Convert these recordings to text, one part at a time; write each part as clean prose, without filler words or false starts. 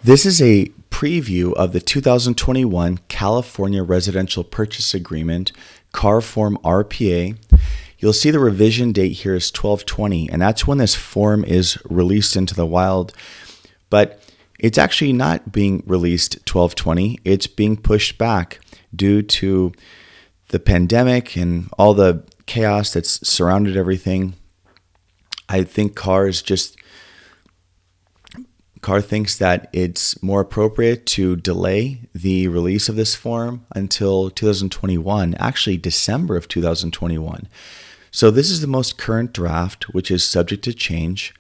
This is a preview of the 2021 California Residential Purchase Agreement, Car Form RPA. You'll see the revision date here is 12/20, and that's when this form is released into the wild. But it's actually not being released 12/20. It's being pushed back due to the pandemic and all the chaos that's surrounded everything. I think Car thinks that it's more appropriate to delay the release of this form until 2021, actually December of 2021. So this is the most current draft, which is subject to change.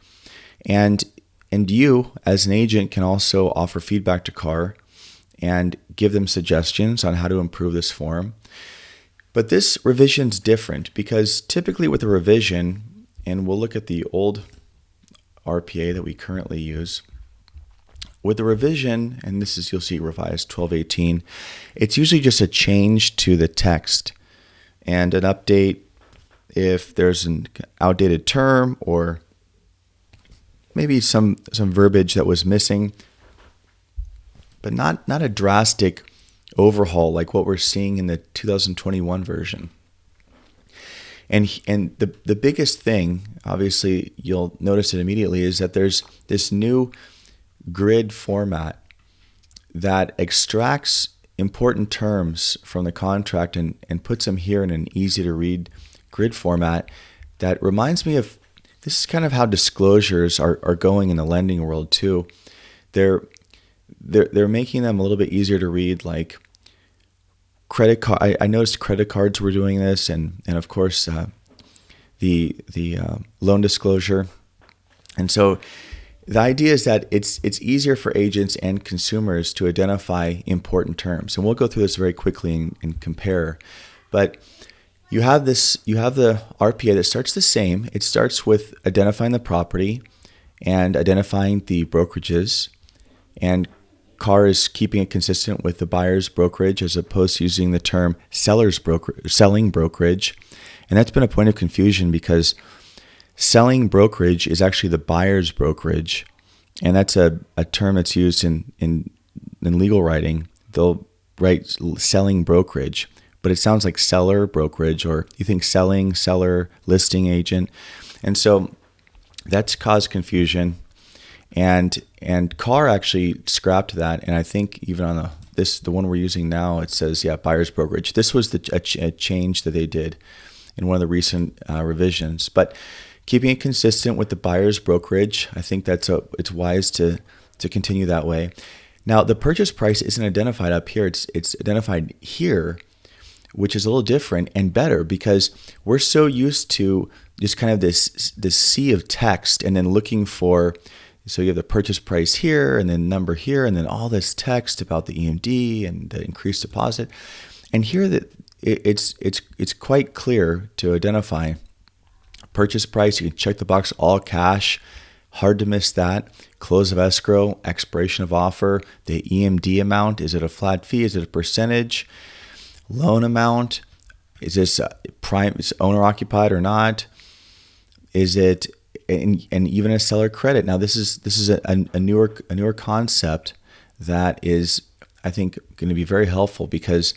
And you, as an agent, can also offer feedback to Car and give them suggestions on how to improve this form. But this revision's different because typically with a revision, and we'll look at the old RPA that we currently use, with the revision, and this is, you'll see revised 12/18, it's usually just a change to the text and an update if there's an outdated term or maybe some verbiage that was missing, but not a drastic overhaul like what we're seeing in the 2021 version. And the biggest thing, obviously you'll notice it immediately, is that there's this new grid format that extracts important terms from the contract and puts them here in an easy to read grid format that reminds me of, this is kind of how disclosures are going in the lending world too. They're making them a little bit easier to read, like credit card. I noticed credit cards were doing this, and of course the loan disclosure. And so the idea is that it's easier for agents and consumers to identify important terms. And we'll go through this very quickly and compare. But you have the RPA that starts the same. It starts with identifying the property and identifying the brokerages. And Car is keeping it consistent with the buyer's brokerage as opposed to using the term selling brokerage. And that's been a point of confusion because selling brokerage is actually the buyer's brokerage, and that's a term that's used in legal writing. They'll write selling brokerage, but it sounds like seller brokerage, or you think selling, seller, listing agent. And so that's caused confusion, and Car actually scrapped that, and I think even on the one we're using now, it says, buyer's brokerage. This was a change that they did in one of the recent revisions, but keeping it consistent with the buyer's brokerage, I think it's wise to continue that way. Now, the purchase price isn't identified up here. It's identified here, which is a little different and better because we're so used to just kind of this sea of text and then looking for, so you have the purchase price here and then number here and then all this text about the EMD and the increased deposit. And here that it's quite clear to identify purchase price. You can check the box, all cash, hard to miss that. Close of escrow, expiration of offer, the EMD amount. Is it a flat fee? Is it a percentage? Loan amount. Is this is owner occupied or not? Is it, and even a seller credit. Now this is a newer concept that is, I think, going to be very helpful because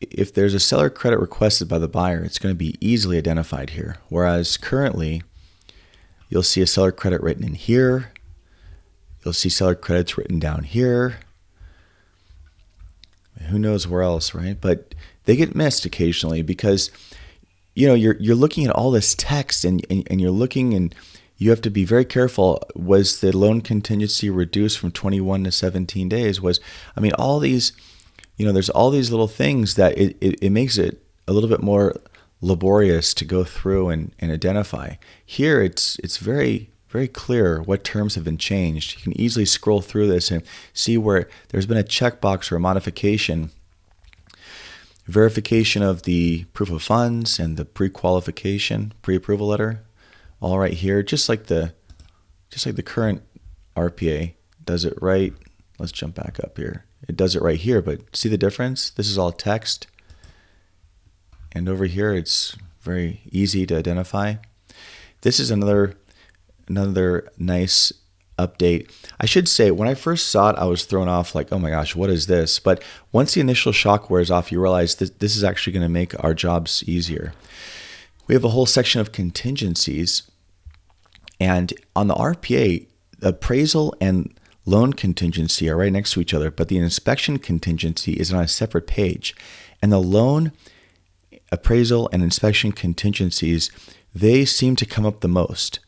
if there's a seller credit requested by the buyer, it's going to be easily identified here. Whereas currently, you'll see a seller credit written in here. You'll see seller credits written down here. Who knows where else, right? But they get missed occasionally because, you're looking at all this text and you're looking and you have to be very careful. Was the loan contingency reduced from 21 to 17 days? All these... there's all these little things that it makes it a little bit more laborious to go through and identify. Here, it's very, very clear what terms have been changed. You can easily scroll through this and see where there's been a checkbox or a modification. Verification of the proof of funds and the pre-approval letter, all right here, just like the current RPA does it right. Let's jump back up here. It does it right here, but see the difference? This is all text. And over here, it's very easy to identify. This is another nice update. I should say, when I first saw it, I was thrown off like, oh my gosh, what is this? But once the initial shock wears off, you realize that this is actually going to make our jobs easier. We have a whole section of contingencies. And on the RPA, appraisal and loan contingency are right next to each other, but the inspection contingency is on a separate page. And the loan, appraisal, and inspection contingencies, they seem to come up the most.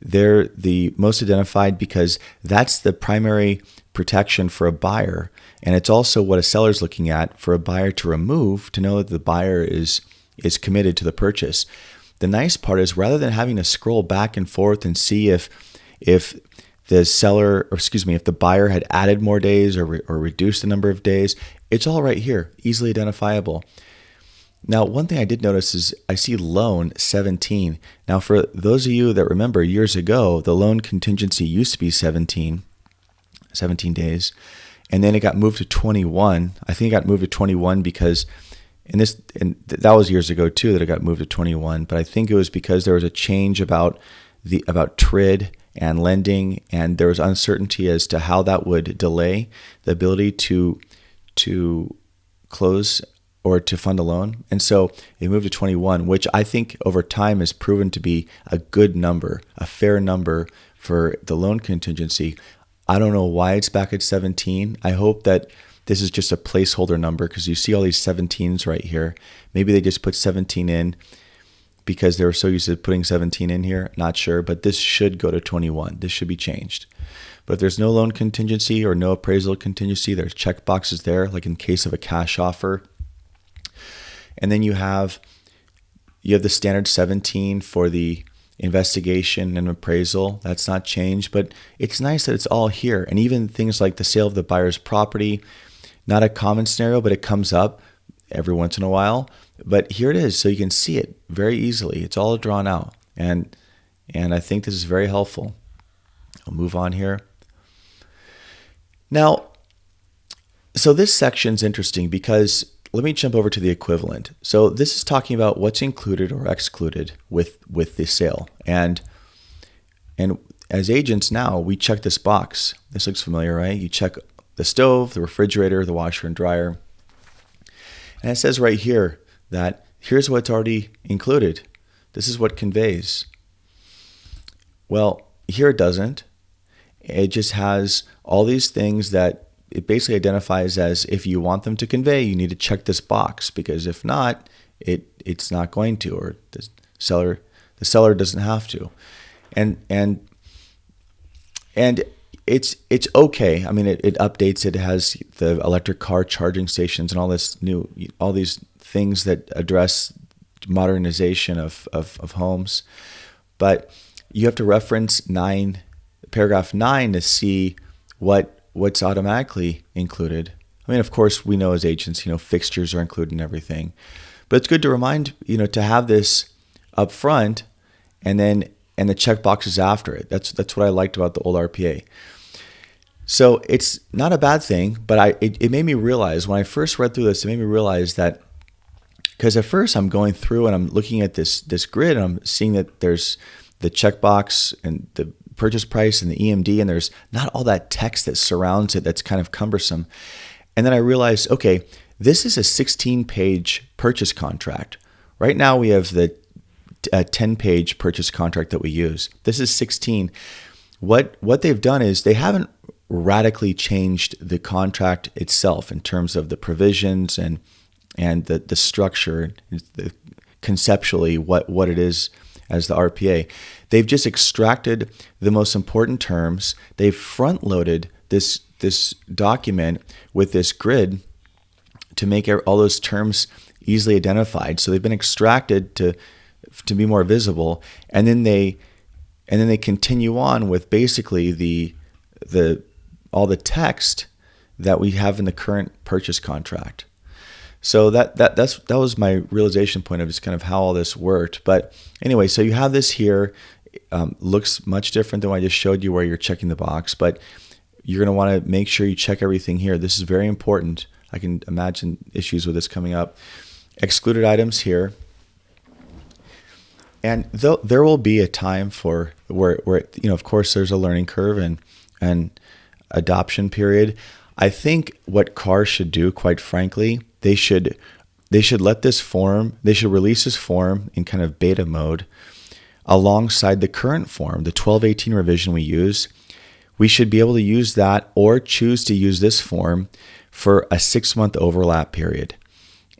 They're the most identified because that's the primary protection for a buyer. And it's also what a seller's looking at for a buyer to remove to know that the buyer is committed to the purchase. The nice part is rather than having to scroll back and forth and see if the seller, or excuse me, if the buyer had added more days or reduced the number of days, it's all right here, easily identifiable. Now, one thing I did notice is I see loan 17. Now, for those of you that remember years ago, the loan contingency used to be 17 days, and then it got moved to 21. I think it got moved to 21 because, and that was years ago too that it got moved to 21. But I think it was because there was a change about TRID and lending, and there was uncertainty as to how that would delay the ability to close or to fund a loan. And so it moved to 21, which I think over time has proven to be a good number, a fair number for the loan contingency. I don't know why it's back at 17. I hope that this is just a placeholder number because you see all these 17s right here. Maybe they just put 17 in because they were so used to putting 17 in here. Not sure, but this should go to 21. This should be changed. But if there's no loan contingency or no appraisal contingency, there's check boxes there, like in case of a cash offer. And then you have the standard 17 for the investigation and appraisal. That's not changed, but it's nice that it's all here. And even things like the sale of the buyer's property, not a common scenario, but it comes up every once in a while. But here it is, so you can see it very easily. It's all drawn out. And I think this is very helpful. I'll move on here. Now, so this section's interesting because let me jump over to the equivalent. So this is talking about what's included or excluded with the sale. And as agents now, we check this box. This looks familiar, right? You check the stove, the refrigerator, the washer and dryer. And it says right here that here's what's already included. This is what conveys. Well, here it doesn't. It just has all these things that it basically identifies as if you want them to convey, you need to check this box, because if not, it's not going to, or the seller doesn't have to. And it's okay. I mean, it updates. It has the electric car charging stations and all these things that address modernization of homes. But you have to reference paragraph 9 to see what's automatically included. I mean, of course, we know as agents, fixtures are included in everything. But it's good to remind, to have this up front and the check boxes after it. That's what I liked about the old RPA. So it's not a bad thing, but it made me realize, when I first read through this, it made me realize that, because at first I'm going through and I'm looking at this grid and I'm seeing that there's the checkbox and the purchase price and the EMD, and there's not all that text that surrounds it that's kind of cumbersome. And then I realized, okay, this is a 16-page purchase contract. Right now we have the 10-page purchase contract that we use. This is 16. What they've done is they haven't radically changed the contract itself in terms of the provisions and the structure, conceptually what it is as the RPA. They've just extracted the most important terms. They've front-loaded this document with this grid to make all those terms easily identified. So they've been extracted to be more visible, and then they continue on with basically all the text that we have in the current purchase contract. So that was my realization point of just kind of how all this worked. But anyway, so you have this here. Looks much different than what I just showed you where you're checking the box, but you're going to want to make sure you check everything here. This is very important. I can imagine issues with this coming up. Excluded items here. And though there will be a time for where of course there's a learning curve and adoption period. I think what cars should do, quite frankly, they should let this form, they should release this form in kind of beta mode alongside the current form, the 1218 revision we use. We should be able to use that or choose to use this form for a 6-month overlap period.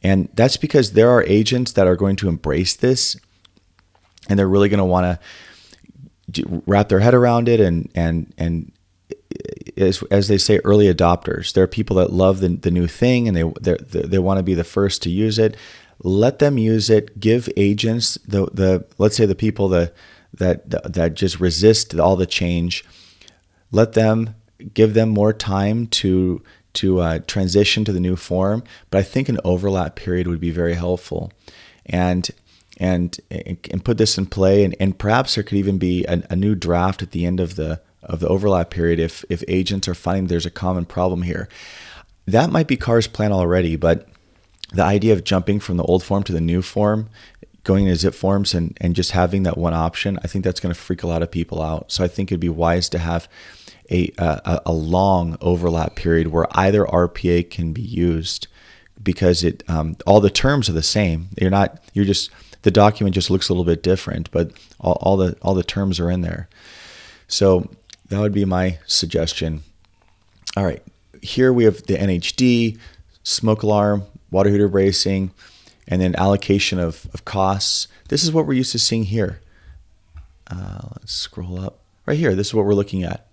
And that's because there are agents that are going to embrace this, and they're really going to want to wrap their head around it. And as they say, early adopters. There are people that love the new thing, and they want to be the first to use it. Let them use it. Give agents the let's say the people that just resist all the change. Give them more time to transition to the new form. But I think an overlap period would be very helpful, and put this in play. And perhaps there could even be a new draft at the end of the overlap period if agents are finding there's a common problem here. That might be CAR's plan already, but the idea of jumping from the old form to the new form, going into zip forms and just having that one option, I think that's going to freak a lot of people out. So I think it'd be wise to have a long overlap period where either RPA can be used, because all the terms are the same. The document just looks a little bit different, but all the terms are in there. So that would be my suggestion. All right, here we have the NHD, smoke alarm, water heater bracing, and then allocation of costs. This is what we're used to seeing here. Let's scroll up. Right here, this is what we're looking at.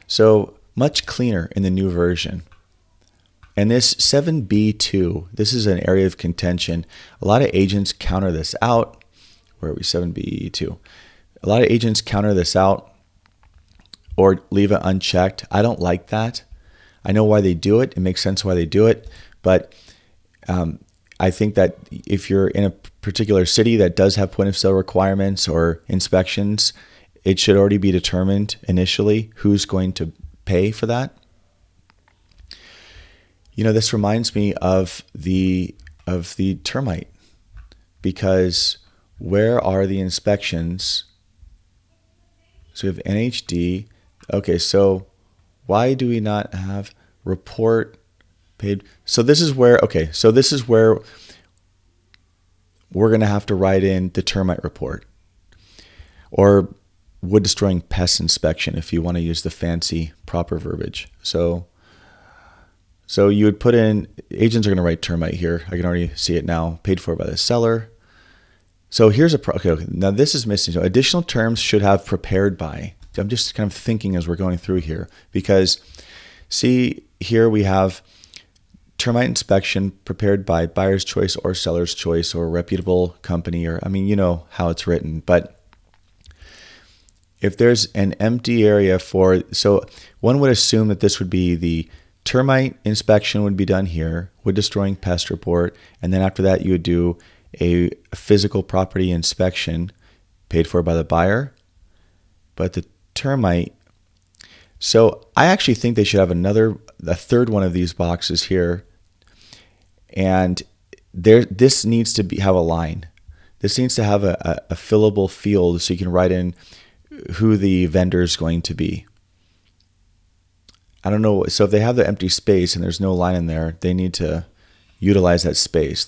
So much cleaner in the new version. And this 7B2, this is an area of contention. A lot of agents counter this out. Where are we? 7B2. A lot of agents counter this out or leave it unchecked. I don't like that. I know why they do it. It makes sense why they do it. But I think that if you're in a particular city that does have point of sale requirements or inspections, it should already be determined initially who's going to pay for that. This reminds me of the termite, because where are the inspections? So we have NHD. Okay, so why do we not have report paid? So this is where we're going to have to write in the termite report or wood destroying pest inspection if you want to use the fancy proper verbiage. So you would put in, agents are going to write termite here. I can already see it now, paid for by the seller. So here's okay, now this is missing. So additional terms should have prepared by. I'm just kind of thinking as we're going through here, because see here we have termite inspection prepared by buyer's choice or seller's choice or reputable company, or how it's written. But if there's an empty area so one would assume that this would be the termite inspection would be done here, wood destroying pest report, and then after that you would do a physical property inspection paid for by the buyer. But the termite, so I actually think they should have a third one of these boxes here, and this needs to have a line. This needs to have a fillable field so you can write in who the vendor is going to be. I don't know. So if they have the empty space and there's no line in there, they need to utilize that space.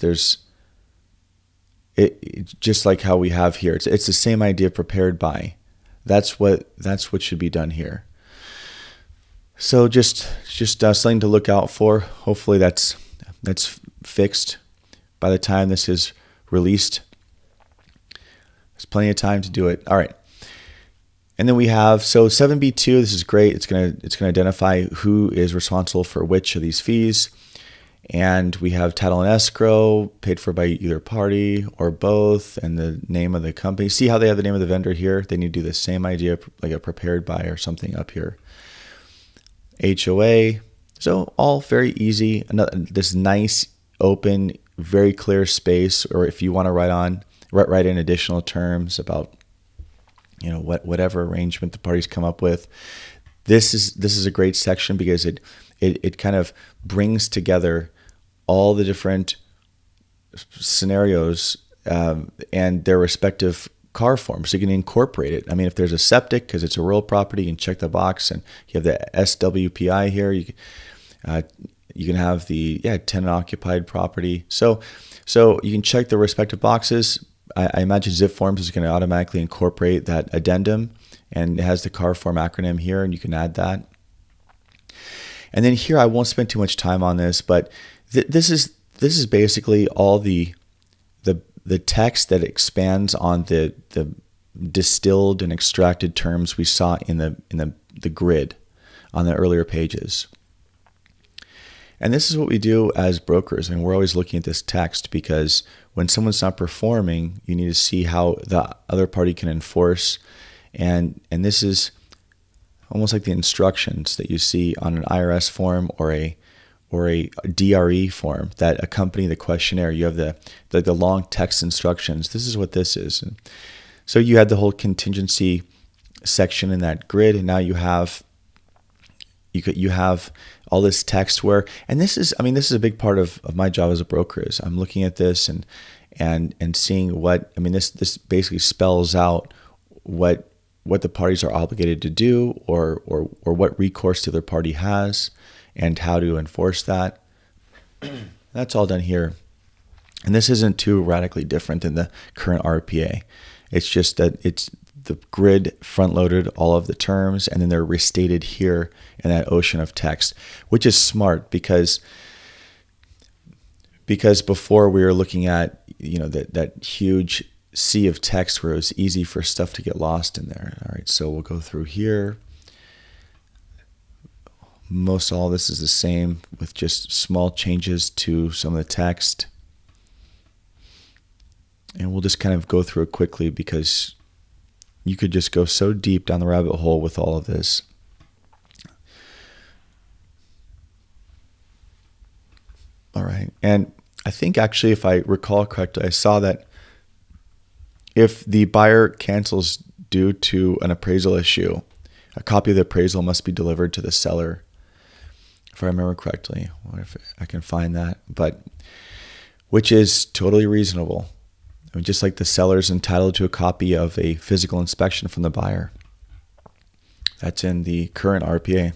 Just like how we have here. It's the same idea, prepared by. That's what should be done here. So just something to look out for. Hopefully that's fixed by the time this is released. There's plenty of time to do it. All right. And then we have, 7B2, this is great. It's going to identify who is responsible for which of these fees. And we have title and escrow paid for by either party or both, and the name of the company. See how they have the name of the vendor here? They need to do the same idea, like a prepared by or something up here. HOA. So all very easy. This nice, open, very clear space, or if you want to write in additional terms about whatever arrangement the parties come up with. This is a great section because it kind of brings together all the different scenarios and their respective car form, so you can incorporate it. I mean, if there's a septic, because it's a rural property, you can check the box, and you have the SWPI here. You can have the tenant occupied property. So you can check the respective boxes. I imagine Zip Forms is going to automatically incorporate that addendum, and it has the car form acronym here, and you can add that. And then here, I won't spend too much time on this, but this is basically all the text that expands on the distilled and extracted terms we saw in the grid on the earlier pages. And this is what we do as brokers, and we're always looking at this text, because when someone's not performing, you need to see how the other party can enforce, and this is almost like the instructions that you see on an IRS form or a DRE form that accompany the questionnaire. You have the long text instructions. This is what this is. And so you had the whole contingency section in that grid, and now you have all this text where, and this is a big part of my job as a broker, is I'm looking at this and seeing what, this basically spells out what the parties are obligated to do, or what recourse the other party has, and how to enforce that. That's all done here. And this isn't too radically different than the current RPA. It's just that it's the grid front-loaded all of the terms, and then they're restated here in that ocean of text, which is smart, because before we were looking at that huge sea of text where it was easy for stuff to get lost in there. All right, so we'll go through here. Most all this is the same, with just small changes to some of the text. And we'll just kind of go through it quickly, because you could just go so deep down the rabbit hole with all of this. All right. And I think actually, if I recall correctly, I saw that if the buyer cancels due to an appraisal issue, a copy of the appraisal must be delivered to the seller, if I remember correctly. What if I can find that? But which is totally reasonable. Just like the seller is entitled to a copy of a physical inspection from the buyer. That's in the current RPA.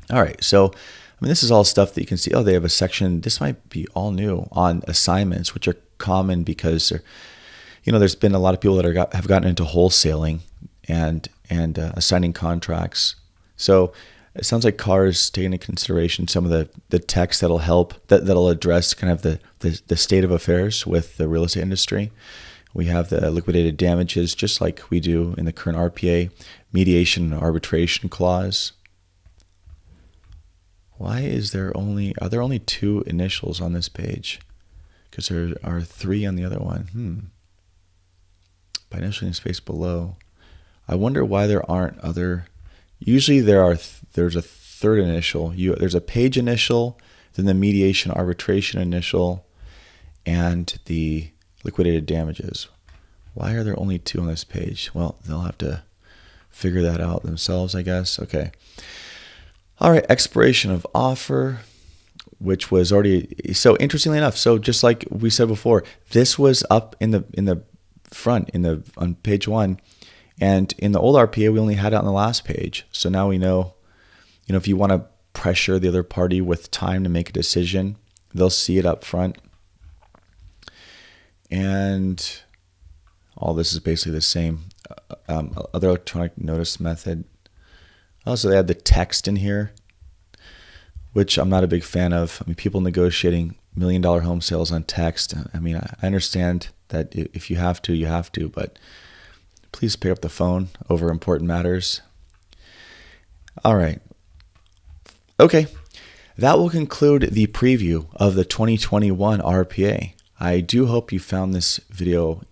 All right, so this is all stuff that you can see. Oh, they have a section. This might be all new on assignments, which are common because there's been a lot of people that have gotten into wholesaling and assigning contracts. So it sounds like CAR is taking into consideration some of the text that'll help, that'll address kind of the state of affairs with the real estate industry. We have the liquidated damages, just like we do in the current RPA, mediation and arbitration clause. Why are there only 2 initials on this page? Because there are 3 on the other one. By initialing space below. I wonder why there aren't other. Usually there's a third initial. There's a page initial, then the mediation arbitration initial, and the liquidated damages. Why are there only 2 on this page? Well, they'll have to figure that out themselves, I guess. Okay. All right, expiration of offer, which was already, so interestingly enough, so just like we said before, this was up in the front on page 1. And in the old RPA, we only had it on the last page. So now we know, if you want to pressure the other party with time to make a decision, they'll see it up front. And all this is basically the same. Other electronic notice method. Also, they had the text in here, which I'm not a big fan of. People negotiating $1 million home sales on text. I understand that if you have to, you have to, but please pick up the phone over important matters. All right. Okay. That will conclude the preview of the 2021 RPA. I do hope you found this video